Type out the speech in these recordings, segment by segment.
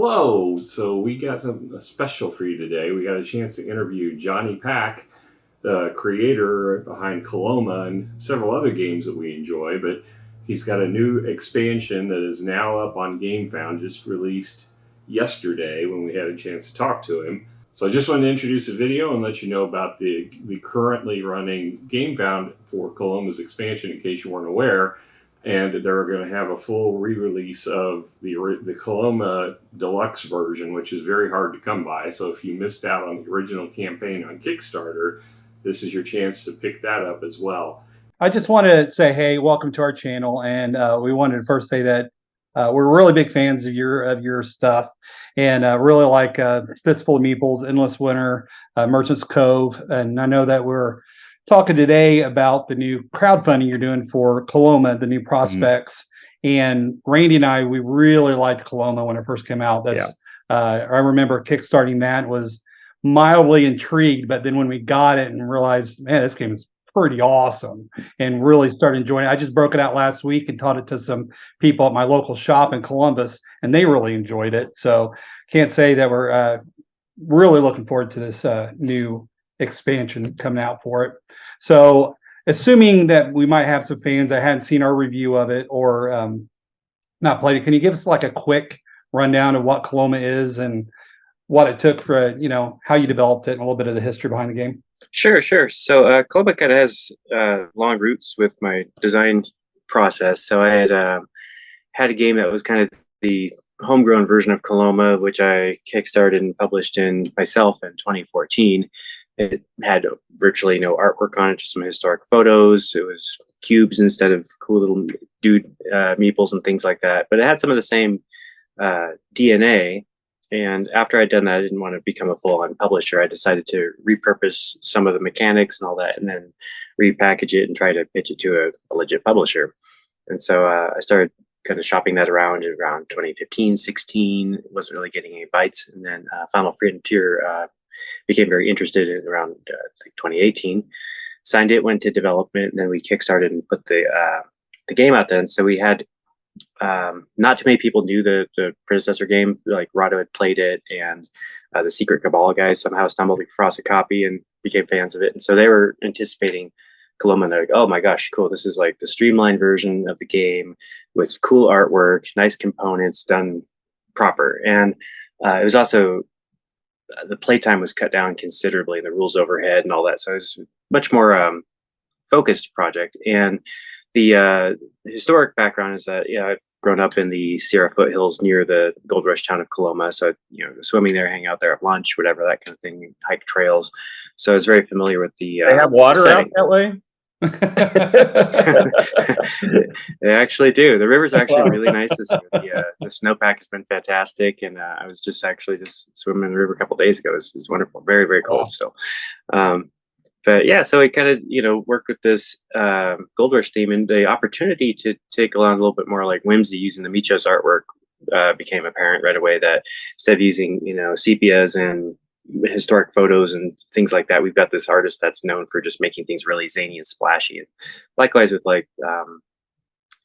Hello. So we got something special for you today. We got a chance to interview Jonny Pac, the creator behind Coloma and several other games that we enjoy. But he's got a new expansion that is now up on Gamefound, just released yesterday when we had a chance to talk to him. So I just wanted to introduce a video and let you know about the currently running Gamefound for Coloma's expansion in case you weren't aware. And they're going to have a full re-release of the Coloma deluxe version, which is very hard to come by. So if you missed out on the original campaign on Kickstarter, this is your chance to pick that up as well. I just want to say, hey, welcome to our channel, and we wanted to first say that we're really big fans of your stuff, and really like Fistful of Meeples, Endless Winter, Merchant's Cove, and I know that we're talking today about the new crowdfunding you're doing for Coloma, the new prospects. And Randy and I, we really liked Coloma when it first came out. I remember kickstarting that, was mildly intrigued, but then when we got it and realized, man, this game is pretty awesome, and really started enjoying it. I just broke it out last week and taught it to some people at my local shop in Columbus, and they really enjoyed it. So can't say that we're really looking forward to this new expansion coming out for it. So assuming that we might have some fans that hadn't seen our review of it or not played it, can you give us like a quick rundown of what Coloma is and what it took for, how you developed it and a little bit of the history behind the game? Sure. So Coloma kind of has long roots with my design process. So I had a game that was kind of the homegrown version of Coloma, which I kickstarted and published in myself in 2014. It had virtually no artwork on it, just some historic photos. It was cubes instead of cool little dude meeples and things like that. But it had some of the same DNA. And after I'd done that, I didn't want to become a full-on publisher. I decided to repurpose some of the mechanics and all that, and then repackage it and try to pitch it to a legit publisher. And so I started kind of shopping that around 2015, 16. Wasn't really getting any bites. And then Final Frontier became very interested in around 2018. Signed it, went to development, and then we kickstarted and put the game out then. So we had not too many people knew the predecessor game. Like Rado had played it, and the Secret Cabal guys somehow stumbled across a copy and became fans of it. And so they were anticipating Coloma, and they're like, oh my gosh, cool. This is like the streamlined version of the game with cool artwork, nice components, done proper. And it was also, the playtime was cut down considerably, the rules overhead and all that. So it was much more focused project. And the historic background is that I've grown up in the Sierra foothills near the gold rush town of Coloma. So swimming there, hang out there at lunch, whatever, that kind of thing, hike trails. So I was very familiar with the. They have water out that way. They actually do. The river's actually really nice this year. The snowpack has been fantastic, and I was just swimming in the river a couple of days ago. It was wonderful. Very, very cold still. But yeah, so I kind of, worked with this Gold Rush theme, and the opportunity to take on a little bit more like whimsy using the Micho's artwork became apparent right away. That instead of using, sepias and historic photos and things like that, we've got this artist that's known for just making things really zany and splashy. And likewise with like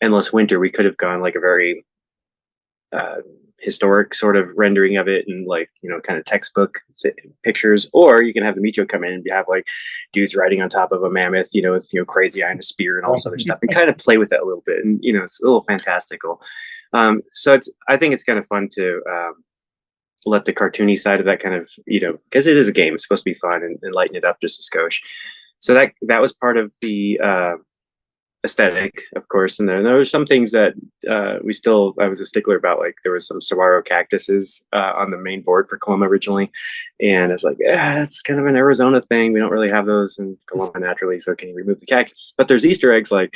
Endless Winter, we could have gone like a very historic sort of rendering of it and like kind of textbook pictures, or you can have the Miko come in and have like dudes riding on top of a mammoth, with crazy eye and a spear and all this other stuff, and kind of play with that a little bit, and it's a little fantastical. So I think it's kind of fun to let the cartoony side of that kind of because it is a game, it's supposed to be fun and lighten it up just a skosh. So that was part of the aesthetic, of course, and then there were some things that I was a stickler about. Like there was some saguaro cactuses on the main board for Coloma originally, and it's like, it's kind of an Arizona thing. We don't really have those in Coloma naturally, so can you remove the cactus? But there's Easter eggs like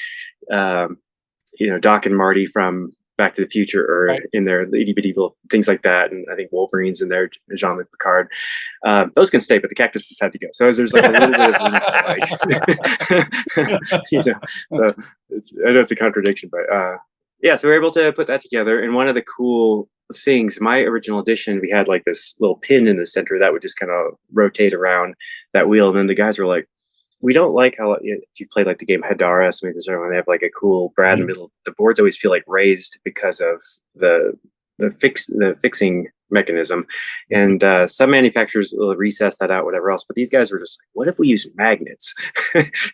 Doc and Marty from Back to the Future, or in there, the itty bitty little things like that, and I think Wolverine's in there, Jean-Luc Picard. Those can stay, but the cactuses had to go. So there's like a little bit of So I know it's a contradiction, but so we're able to put that together. And one of the cool things, my original edition, we had like this little pin in the center that would just kind of rotate around that wheel, and then the guys were like, we don't like how, if you've played like the game Hadara, something like this, when they have like a cool brad in the middle, the boards always feel like raised because of the fixing mechanism, and some manufacturers will recess that out, whatever else. But these guys were just like, "What if we use magnets?"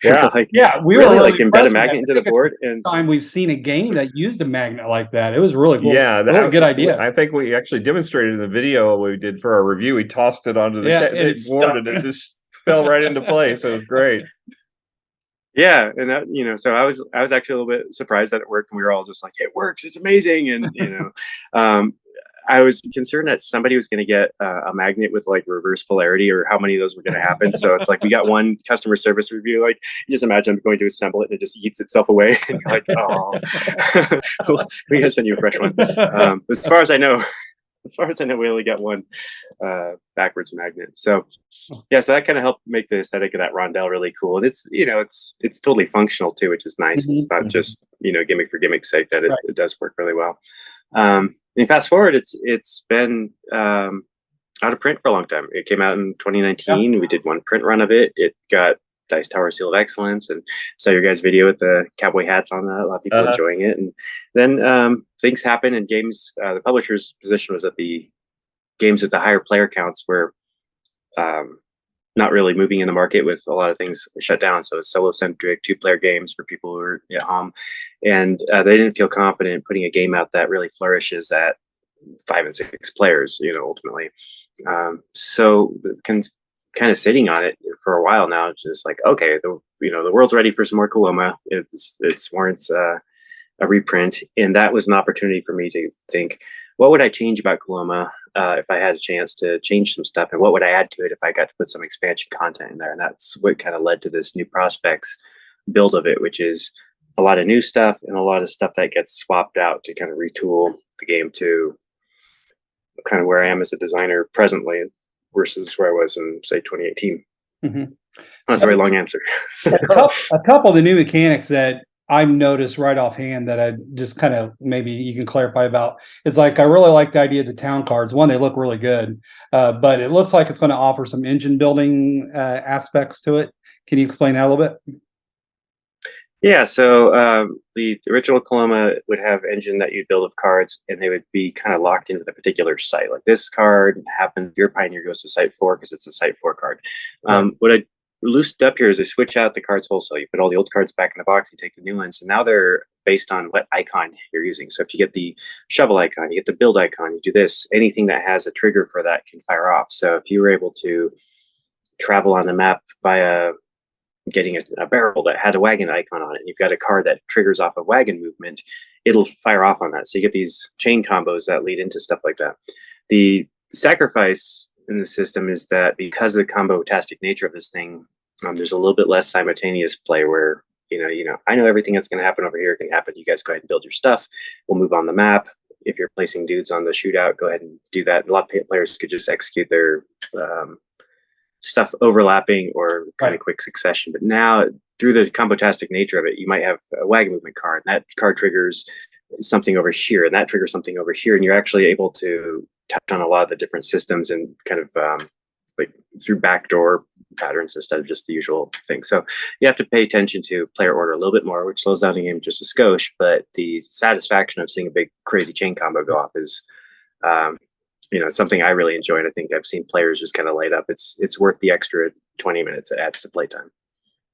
Yeah, like, Yeah, we really were really like embed a impressed with that. magnet into the board. And Time we've seen a game that used a magnet like that. It was really cool. yeah, Really good idea. I think we actually demonstrated in the video we did for our review. We tossed it onto the and it board, stuck. and it just fell right into place. It was great. yeah, and that, so I was actually a little bit surprised that it worked, and we were all just like, "It works! It's amazing!" And I was concerned that somebody was going to get a magnet with like reverse polarity, or how many of those were going to happen. So it's like we got one customer service review. Like, you just imagine I'm going to assemble it and it just eats itself away, and you're like, "Oh, we gotta send you a fresh one." As far as I know, we only got one backwards magnet. So yeah, so that kind of helped make the aesthetic of that rondelle really cool. And it's it's totally functional too, which is nice. It's not just gimmick for gimmick's sake. That it does work really well. And fast forward, it's been out of print for a long time. It came out in 2019. Yeah. We did one print run of it. It got Dice Tower Seal of Excellence, and saw your guys' video with the cowboy hats on that. A lot of people enjoying it. And then things happen, and games. The publisher's position was that the games with the higher player counts were not really moving in the market, with a lot of things shut down. So it's solo-centric, 2-player games for people who are at home. And they didn't feel confident putting a game out that really flourishes at 5 and 6 players, ultimately. So kind of sitting on it for a while now, just like, okay, the world's ready for some more Coloma. It warrants a reprint. And that was an opportunity for me to think, what would I change about Coloma if I had a chance to change some stuff, and what would I add to it if I got to put some expansion content in there? And that's what kind of led to this New Prospects build of it, which is a lot of new stuff and a lot of stuff that gets swapped out to kind of retool the game to kind of where I am as a designer presently versus where I was in, say, 2018. Mm-hmm. That's a very long answer. a couple of the new mechanics that I've noticed right offhand that I just kind of, maybe you can clarify about, is like, I really like the idea of the town cards. One, they look really good, but it looks like it's going to offer some engine building aspects to it. Can you explain that a little bit? Yeah, so the original Coloma would have engine that you'd build of cards, and they would be kind of locked into the particular site. Like, this card happens, your Pioneer goes to site 4 because it's a site 4 card. What I loosened up here is they switch out the cards wholesale. You put all the old cards back in the box, you take the new ones, and now they're based on what icon you're using. So if you get the shovel icon, you get the build icon, you do this, anything that has a trigger for that can fire off. So if you were able to travel on the map via getting a barrel that had a wagon icon on it, and you've got a card that triggers off of wagon movement, it'll fire off on that. So you get these chain combos that lead into stuff like that. The sacrifice in the system is that because of the combo-tastic nature of this thing, there's a little bit less simultaneous play where, I know everything that's going to happen over here can happen. You guys go ahead and build your stuff. We'll move on the map. If you're placing dudes on the shootout, go ahead and do that. A lot of players could just execute their stuff overlapping or kind of quick succession. But now, through the combo-tastic nature of it, you might have a wagon movement card, and that card triggers something over here, and that triggers something over here, and you're actually able to touch on a lot of the different systems and kind of like through backdoor patterns instead of just the usual thing. So you have to pay attention to player order a little bit more, which slows down the game just a skosh, but the satisfaction of seeing a big crazy chain combo go off is something I really enjoy, and I think I've seen players just kind of light up. It's worth the extra 20 minutes it adds to playtime.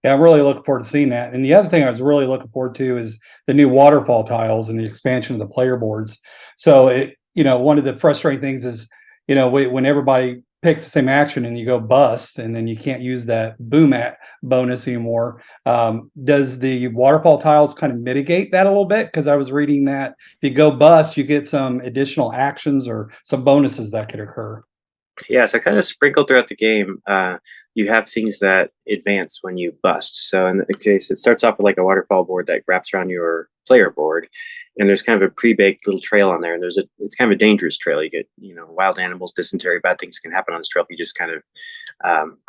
Yeah, I'm really looking forward to seeing that. And the other thing I was really looking forward to is the new Waterfall Tiles and the expansion of the player boards. So one of the frustrating things is, when everybody picks the same action and you go bust, and then you can't use that boom at bonus anymore. Does the Waterfall Tiles kind of mitigate that a little bit? Because I was reading that if you go bust, you get some additional actions or some bonuses that could occur. Yeah, so kind of sprinkled throughout the game, you have things that advance when you bust. So in the case, it starts off with like a waterfall board that wraps around your player board, and there's kind of a pre-baked little trail on there. And it's kind of a dangerous trail. You get, wild animals, dysentery, bad things can happen on this trail if you just kind of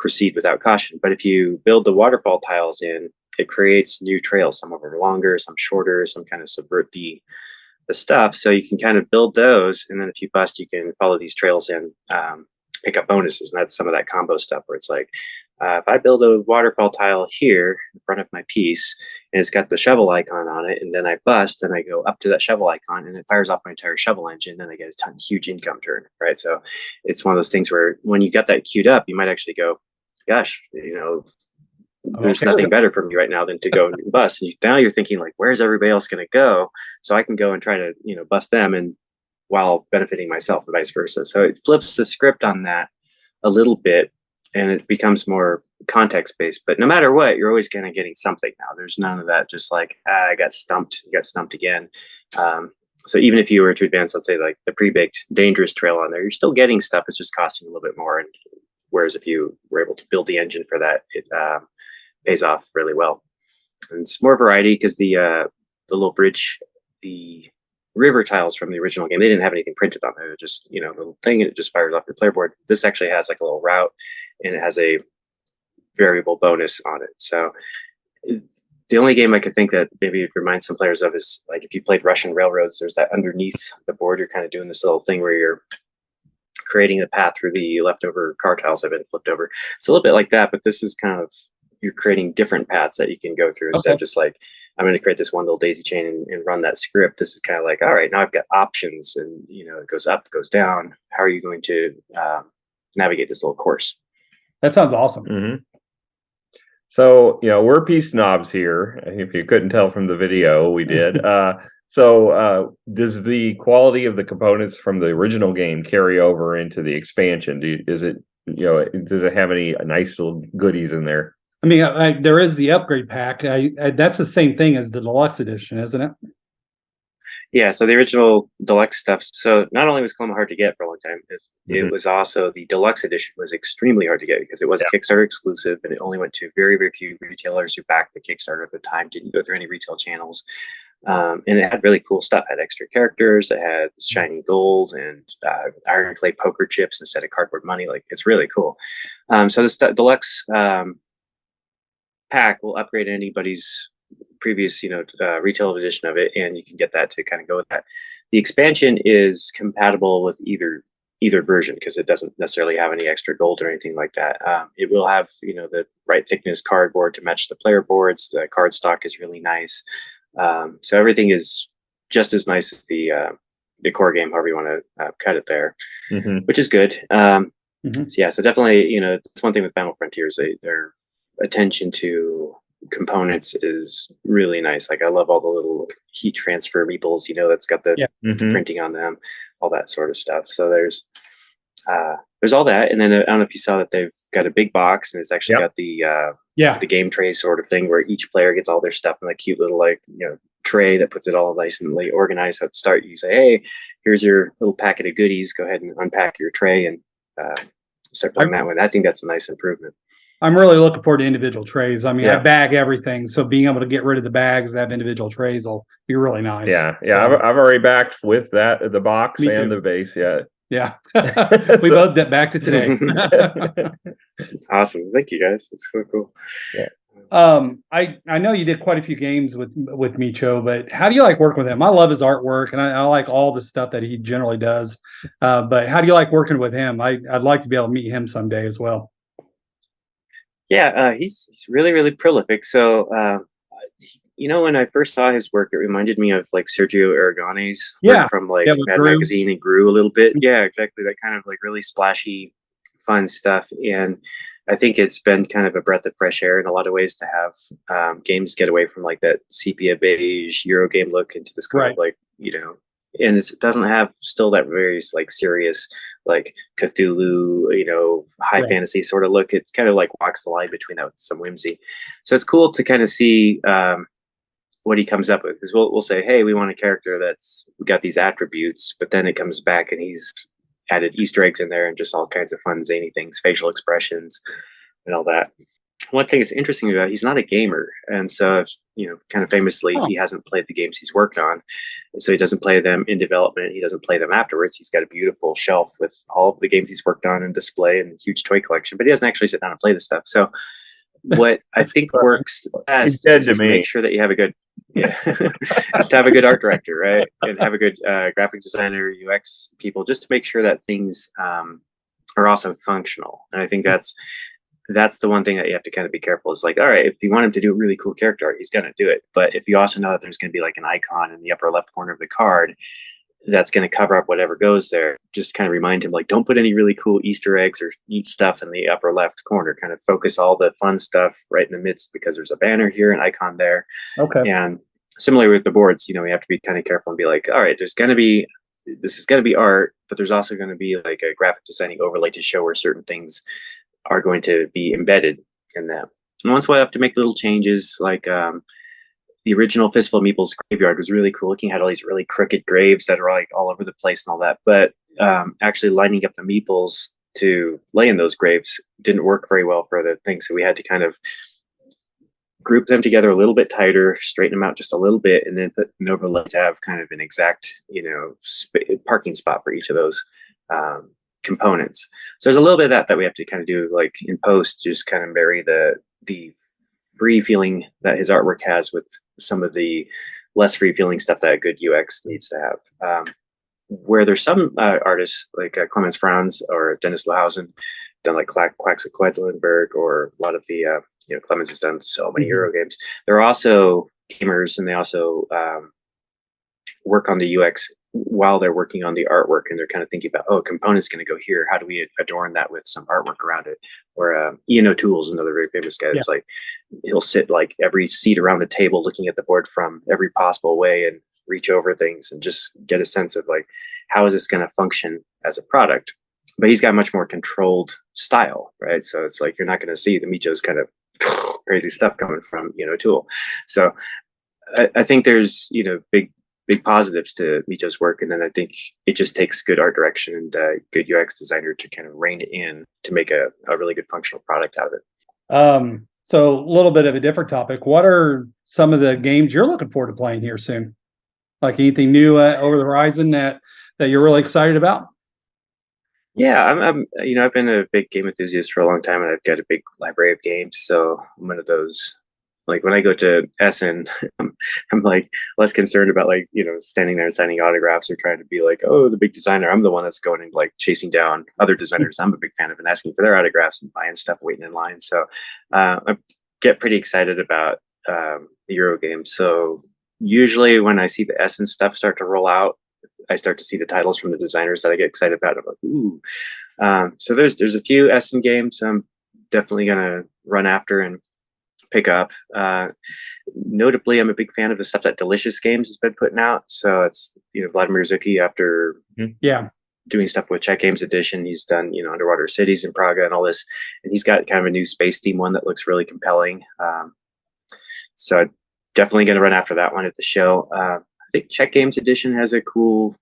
proceed without caution. But if you build the waterfall tiles in, it creates new trails. Some of them are longer, some shorter, some kind of subvert the stuff. So you can kind of build those, and then if you bust, you can follow these trails in. Pick up bonuses, and that's some of that combo stuff where it's like if I build a waterfall tile here in front of my piece, and it's got the shovel icon on it, and then I bust, and I go up to that shovel icon, and it fires off my entire shovel engine, then I get a huge income turn, right? So it's one of those things where when you got that queued up, you might actually go, gosh, there's nothing better for me right now than to go and bust. And now you're thinking like, where's everybody else going to go? So I can go and try to, bust them and while benefiting myself and vice versa. So it flips the script on that a little bit, and it becomes more context based. But no matter what, you're always kind of getting something now. There's none of that just like, I got stumped, you got stumped again. So even if you were to advance, let's say like the pre-baked dangerous trail on there, you're still getting stuff. It's just costing a little bit more. And whereas if you were able to build the engine for that, it pays off really well. And it's more variety because the little bridge, the river tiles from the original game, they didn't have anything printed on there. They're just, a little thing, and it just fires off your player board. This actually has like a little route, and it has a variable bonus on it. So the only game I could think that maybe it reminds some players of is like if you played Russian Railroads, there's that underneath the board, you're kind of doing this little thing where you're creating a path through the leftover car tiles that have been flipped over. It's a little bit like that, but this is kind of, you're creating different paths that you can go through instead of just like, I'm going to create this one little daisy chain and run that script. This is kind of like, all right, now I've got options, and it goes up, it goes down. How are you going to navigate this little course? That sounds awesome. Mm-hmm. So, we're peace snobs here. If you couldn't tell from the video, we did. So does the quality of the components from the original game carry over into the expansion? Does it have any nice little goodies in there? I mean, there is the upgrade pack. That's the same thing as the deluxe edition, isn't it? Yeah, so the original deluxe stuff. So not only was Coloma hard to get for a long time, it was also the deluxe edition was extremely hard to get because it was Kickstarter exclusive, and it only went to very, very few retailers who backed the Kickstarter at the time. Didn't go through any retail channels, and it had really cool stuff. It had extra characters. It had shiny gold and iron clay poker chips instead of cardboard money. Like, it's really cool. So this deluxe pack will upgrade anybody's previous retail edition of it, and you can get that to kind of go with that. The expansion is compatible with either version because it doesn't necessarily have any extra gold or anything like that. It will have the right thickness cardboard to match the player boards. The card stock is really nice, so everything is just as nice as the core game, however you want to cut it there, which is good. So yeah, so definitely it's one thing with Final Frontiers, their attention to components is really nice. Like, I love all the little heat transfer meeples, that's got the printing on them, all that sort of stuff. So there's all that. And then I don't know if you saw that they've got a big box, and it's actually got the game tray sort of thing where each player gets all their stuff in a cute little tray that puts it all nice and organized. So at the start you say, hey, here's your little packet of goodies, go ahead and unpack your tray and start playing that one. I think that's a nice improvement. I'm really looking forward to individual trays. I mean, I bag everything, so being able to get rid of the bags that have individual trays will be really nice. Yeah. So, I've already backed with that, the box and the base. Yeah. We both backed it today. Awesome. Thank you, guys. That's so cool. Yeah. I know you did quite a few games with Miko, but how do you like working with him? I love his artwork, and I like all the stuff that he generally does. But how do you like working with him? I'd like to be able to meet him someday as well. Yeah, he's really, really prolific. So, when I first saw his work, it reminded me of like Sergio Aragone's work from like Mad Magazine and Grew a little bit. Yeah, exactly. That kind of like really splashy, fun stuff. And I think it's been kind of a breath of fresh air in a lot of ways to have games get away from like that sepia beige Euro game look into this kind of like, and it doesn't have still that very like serious, like Cthulhu, high fantasy sort of look. It's kind of like walks the line between that with some whimsy. So it's cool to kind of see what he comes up with, because we'll say, hey, we want a character that's got these attributes, but then it comes back and he's added Easter eggs in there and just all kinds of fun zany things, facial expressions and all that. One thing that's interesting about it, he's not a gamer, and so kind of famously, he hasn't played the games he's worked on, and so he doesn't play them in development. He doesn't play them afterwards. He's got a beautiful shelf with all of the games he's worked on and display and a huge toy collection, but he doesn't actually sit down and play this stuff. So what I think works best is to make sure that you have a good is to have a good art director, right, and have a good graphic designer, UX people, just to make sure that things are also functional. And I think that's the one thing that you have to kind of be careful. Is like, all right, if you want him to do a really cool character art, he's going to do it. But if you also know that there's going to be like an icon in the upper left corner of the card that's going to cover up whatever goes there, just kind of remind him, like, don't put any really cool Easter eggs or neat stuff in the upper left corner. Kind of focus all the fun stuff right in the midst, because there's a banner here, an icon there. Okay. And similarly with the boards, we have to be kind of careful and be like, all right, this is going to be art, but there's also going to be like a graphic designing overlay to show where certain things are going to be embedded in that. And once we have to make little changes, like the original Fistful of Meeples graveyard was really cool looking. Had all these really crooked graves that are like all over the place and all that. But actually lining up the meeples to lay in those graves didn't work very well for the thing. So we had to kind of group them together a little bit tighter, straighten them out just a little bit, and then put an overlay to have kind of an exact, parking spot for each of those components. So there's a little bit of that we have to kind of do like in post, just kind of marry the free feeling that his artwork has with some of the less free feeling stuff that a good UX needs to have. Where there's some artists like Clemens Franz or Dennis Lahausen done like Quack's-Quedlinburg, or a lot of the Clemens has done so many Euro games. They're also gamers, and they also work on the UX while they're working on the artwork, and they're kind of thinking about, a component's going to go here. How do we adorn that with some artwork around it? Or Ian O'Toole's another very famous guy. It's like he'll sit like every seat around the table looking at the board from every possible way and reach over things and just get a sense of like, how is this going to function as a product? But he's got much more controlled style, right? So it's like you're not going to see the Micho's kind of crazy stuff coming from O'Toole. So I think there's big positives to Micho's work, and then I think it just takes good art direction and a good UX designer to kind of rein it in to make a really good functional product out of it. So a little bit of a different topic. What are some of the games you're looking forward to playing here soon? Like anything new over the horizon that you're really excited about? Yeah, I've been a big game enthusiast for a long time, and I've got a big library of games. So I'm one of those. Like when I go to Essen, I'm like less concerned about like standing there and signing autographs or trying to be like, oh, the big designer. I'm the one that's going and like chasing down other designers I'm a big fan of and asking for their autographs and buying stuff, waiting in line. So I get pretty excited about the Euro games. So usually when I see the Essen stuff start to roll out, I start to see the titles from the designers that I get excited about. I'm like, ooh. So there's a few Essen games I'm definitely gonna run after and pick up. Notably, I'm a big fan of the stuff that Delicious Games has been putting out. So it's Vladimir Zucki, after doing stuff with Czech Games Edition, he's done Underwater Cities in Praga and all this, and he's got kind of a new space theme one that looks really compelling. So I'm definitely going to run after that one at the show. I think Czech Games Edition has a cool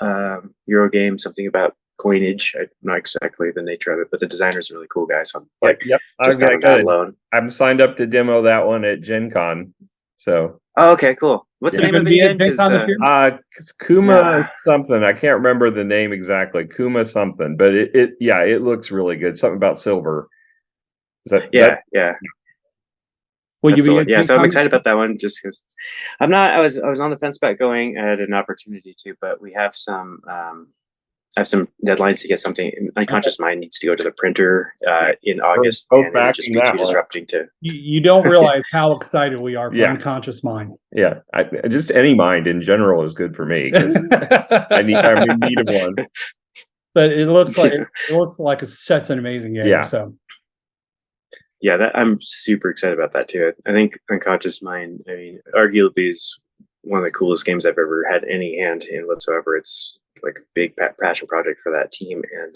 Euro game, something about coinage. I'm not exactly the nature of it, but the designer's a really cool guy. So I'm like, just on that alone. I'm signed up to demo that one at Gen Con. So. Oh, okay, cool. What's the name of it again? It's Kuma something. I can't remember the name exactly. Kuma something, but it looks really good. Something about silver. Yeah. Will you be so I'm excited about that one just because I'm not. I was on the fence about going. I had an opportunity to, but we have some. I have some deadlines to get something. Unconscious Mind needs to go to the printer in August, and it would just be too disrupting to. You don't realize how excited we are for Unconscious Mind. Yeah, just any mind in general is good for me. I'm in need of one. But it looks like it's such an amazing game. Yeah. So. Yeah, I'm super excited about that too. I think Unconscious Mind, arguably is one of the coolest games I've ever had any hand in whatsoever. It's like a big passion project for that team, and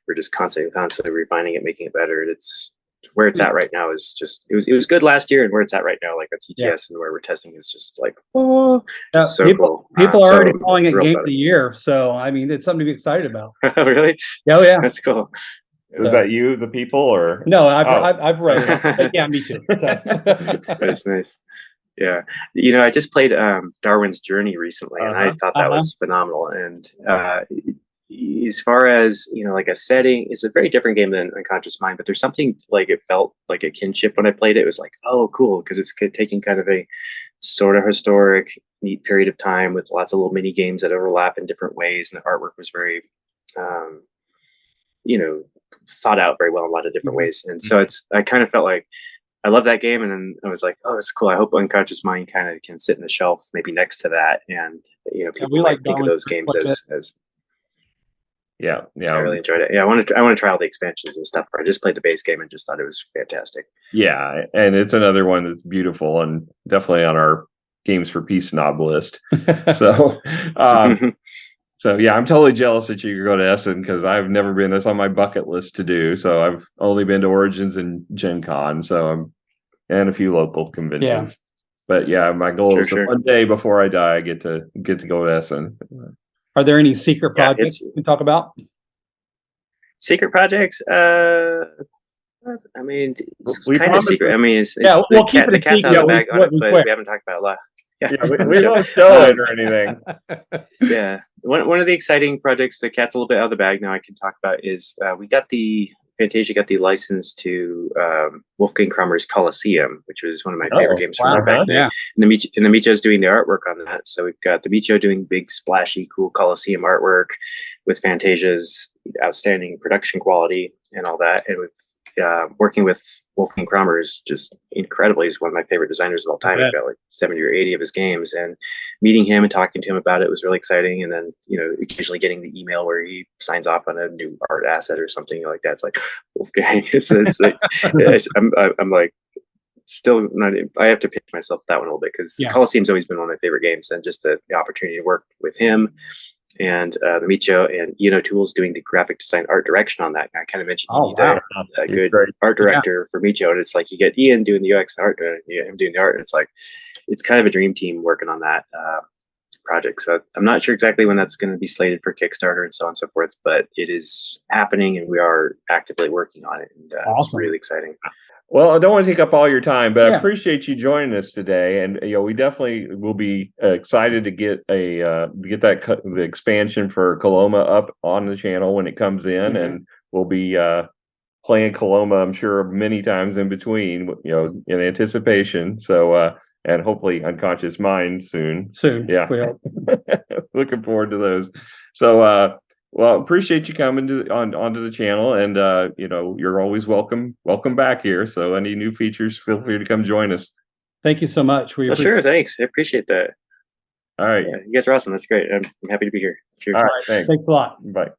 we're just constantly refining it, making it better. It's where it's at right now is just it was good last year, and where it's at right now, like a TTS and where we're testing is just like it's so cool. People are already calling it Game of the Year, so it's something to be excited about. Really? Oh yeah, that's cool. Is that you, the people, or no? I've read it. Yeah, me too. So. That's nice. Yeah, I just played Darwin's Journey recently, and I thought that was phenomenal. And as far as like a setting, it's a very different game than Unconscious Mind. But there's something like it felt like a kinship when I played it. It was like, oh, cool, because it's taking kind of a sort of historic, neat period of time with lots of little mini games that overlap in different ways, and the artwork was very, thought out very well in a lot of different ways. And so I kind of felt like I love that game, and then I was like, oh, it's cool. I hope Unconscious Mind kind of can sit in the shelf maybe next to that, and people might think of those games as Yeah. I really enjoyed it. Yeah, I want to try all the expansions and stuff. I just played the base game and just thought it was fantastic. Yeah, and it's another one that's beautiful and definitely on our Games for Peace snob list. So, so yeah, I'm totally jealous that you could go to Essen because I've never been. That's on my bucket list to do. So I've only been to Origins and Gen Con, and a few local conventions. Yeah. But yeah, my goal is one day before I die, I get to go to Essen. Are there any secret projects you can talk about? Secret projects? I mean, it's kind of secret. I mean, it's we'll keep the cat's out of the bag on it, but we haven't talked about it a lot. We won't show it or anything. Yeah. One of the exciting projects, the cat's a little bit out of the bag now I can talk about, is Fantasia got the license to Wolfgang Kramer's Colosseum, which was one of my favorite games from back then. And the Micho's doing the artwork on that. So we've got the Micho doing big, splashy, cool Colosseum artwork with Fantasia's outstanding production quality and all that. And with working with Wolfgang Kramer is just incredible. He's one of my favorite designers of all time. I've got like 70 or 80 of his games, and meeting him and talking to him about it was really exciting. And then, occasionally getting the email where he signs off on a new art asset or something like that. It's like, Wolfgang, it's like, I'm like, still not, I have to pitch myself that one a little bit because Colosseum's always been one of my favorite games, and just the opportunity to work with him and the Micho and Ian O'Toole's doing the graphic design art direction on that. I kind of mentioned you need a good art director for Micho, and it's like you get Ian doing the UX art, and him doing the art. It's like it's kind of a dream team working on that project. So I'm not sure exactly when that's going to be slated for Kickstarter and so on and so forth, but it is happening, and we are actively working on it, and it's really exciting. Well, I don't want to take up all your time, but I appreciate you joining us today. And we definitely will be excited to get the expansion for Coloma up on the channel when it comes in, and we'll be playing Coloma, I'm sure, many times in between, in anticipation. So, and hopefully Unconscious Mind soon. Yeah. Looking forward to those. So, well, appreciate you coming onto the channel, and you're always welcome back here. So any new features, feel free to come join us. Thank you so much. Sure, thanks. I appreciate that. All right. Yeah, you guys are awesome. That's great. I'm happy to be here. Sure. All right, thanks a lot. Bye.